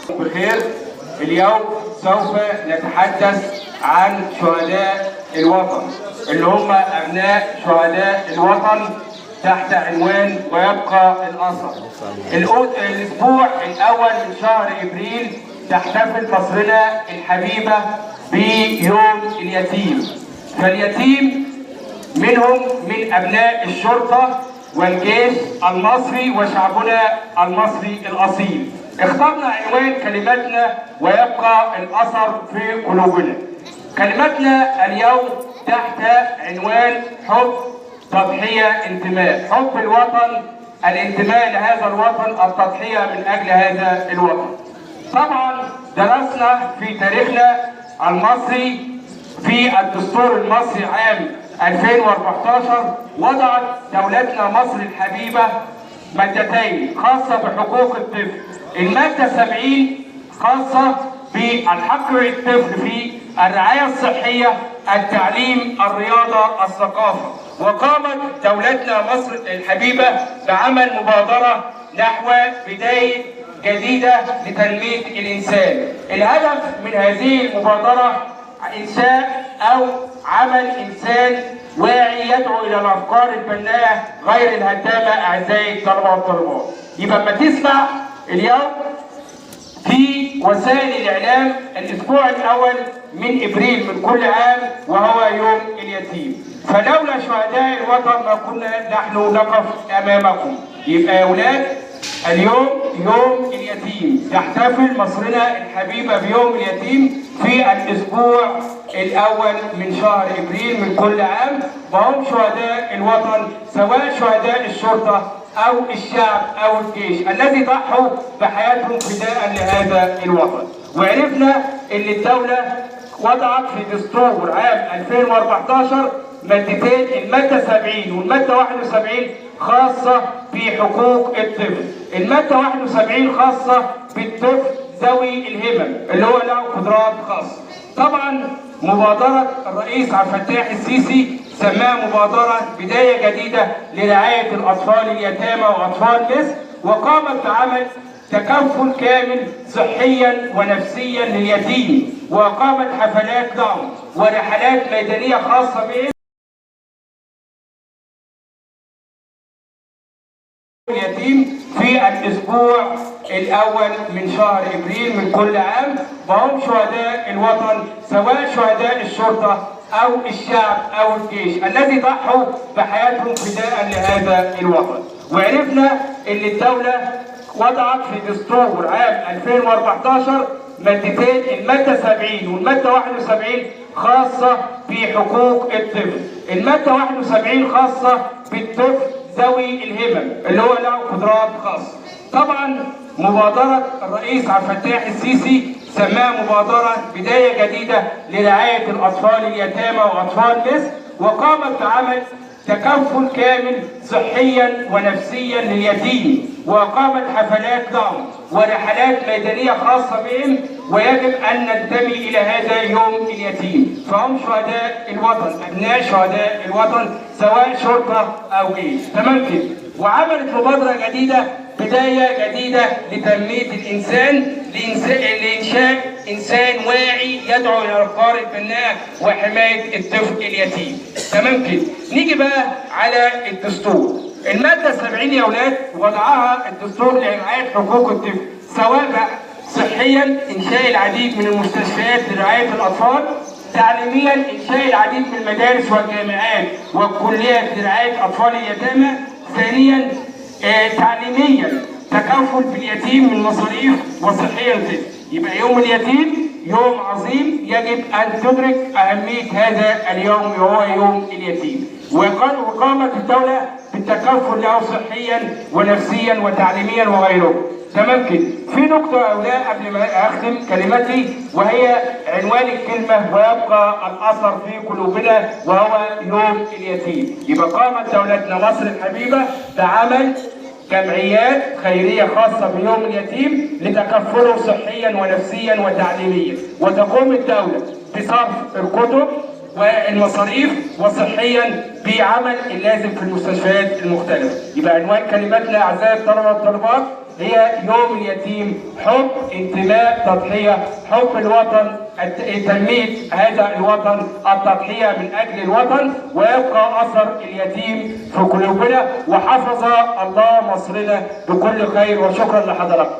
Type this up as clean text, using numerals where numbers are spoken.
بخير. اليوم سوف نتحدث عن شهداء الوطن اللي هم أبناء شهداء الوطن تحت عنوان ويبقى الأثر. الأسبوع الأول من شهر إبريل تحتفل مصرنا الحبيبة بيوم اليتيم. فاليتيم منهم من أبناء الشرطة والجيش المصري وشعبنا المصري الأصيل. اخترنا عنوان كلمتنا ويبقى الأثر في قلوبنا. كلمتنا اليوم تحت عنوان حب، تضحية، انتماء. حب الوطن، الانتماء لهذا الوطن، التضحية من أجل هذا الوطن. طبعا درسنا في تاريخنا المصري في الدستور المصري عام 2014 وضعت دولتنا مصر الحبيبة مادتين خاصة بحقوق الطفل. المادة 70 خاصة بالحق الطفل في الرعاية الصحية، التعليم، الرياضة، الثقافة. وقامت دولتنا مصر الحبيبة بعمل مبادرة نحو بداية جديدة لتنمية الإنسان. الهدف من هذه المبادرة إنشاء أو عمل إنسان واعي يدعو إلى الأفكار البناءة غير الهدامة. أعزائي الطلبة والطالبات، يبقى لما تسمع اليوم في وسائل الإعلام الأسبوع الأول من إبريل من كل عام وهو يوم اليتيم، فلولا شهداء الوطن ما كنا نحن نقف أمامكم. يبقى يا أولاد اليوم يوم اليتيم، تحتفل مصرنا الحبيبة بيوم اليتيم في الأسبوع الأول من شهر إبريل من كل عام. وهم شهداء الوطن، سواء شهداء الشرطة أو الشعب أو الجيش الذي ضحوا بحياتهم فداء لهذا الوطن. وعرفنا أن الدولة وضعت في دستور عام 2014 مادتين، المادة 70 والمادة 71 خاصة بحقوق الطفل. المادة 71 خاصة بالطفل ذوي الهمم اللي هو له قدرات خاصة. طبعا مبادرة الرئيس عبد الفتاح السيسي سماها مبادرة بداية جديدة لرعاية الأطفال اليتامى وأطفال مصر، وقامت بعمل تكفل كامل صحيا ونفسيا لليتيم، وأقامت حفلات دعم ورحلات ميدانية خاصة به اليتيم في الأسبوع الأول من شهر إبريل من كل عام. وهم شهداء الوطن، سواء شهداء الشرطة أو الشعب أو الجيش الذي ضحوا بحياتهم فداء لهذا الوطن. وعرفنا أن الدولة وضعت في دستور عام 2014 مادتين، المادة 70 والمادة 71 خاصة بحقوق الطفل. المادة 71 خاصة بالطفل ذوي الهمم اللي هو له قدرات خاصة. طبعا مبادرة الرئيس عبد الفتاح السيسي سماها مبادرة بداية جديدة لرعاية الأطفال اليتامى وأطفال مصر، وقامت بعمل تكفل كامل صحيا ونفسيا لليتيم، وأقامت حفلات دعم ورحلات ميدانية خاصة بهم. ويجب أن ننتمي إلى هذا يوم اليتيم، فهم شهداء الوطن، أبناء شهداء الوطن سواء شرطة أو جيش. تمام كده. وعملت مبادرة جديدة، بداية جديدة لتنمية الإنسان، لإنشاء إنسان واعي يدعو إلى الأفكار البناءة وحماية الطفل اليتيم. تمام كده. نيجي بقى على الدستور. المادة 70 يا أولاد وضعها الدستور لرعاية حقوق الطفل، سواء بقى صحيا إنشاء العديد من المستشفيات لرعاية الأطفال، تعليميا إنشاء العديد من المدارس والجامعات والكليات لرعاية أطفال اليتامى. ثانيا تعليميا تكفل باليتيم من مصاريف وصحيا طفل. يبقى يوم اليتيم يوم عظيم، يجب أن تدرك أهمية هذا اليوم وهو يوم اليتيم. وقامت الدولة بالتكفل له صحيا ونفسيا وتعليميا وغيره. تمام كده. في نقطة يا أولاد قبل ما أختم كلمتي، وهي عنوان الكلمة ويبقى الأثر في قلوبنا وهو يوم اليتيم. يبقى قامت دولتنا مصر الحبيبة بعمل جمعيات خيرية خاصة بيوم اليتيم لتكفله صحيا ونفسيا وتعليميا، وتقوم الدولة بصرف الكتب والمصاريف وصحيا بعمل اللازم في المستشفيات المختلفة. يبقى عنوان كلمتنا أعزائي الطلبة والطالبات هي يوم اليتيم، حب، انتماء، تضحية، حب الوطن، تنمية هذا الوطن، التضحية من أجل الوطن، ويبقى أثر اليتيم في قلوبنا، وحفظ الله مصرنا بكل خير. وشكرا لحضراتكم.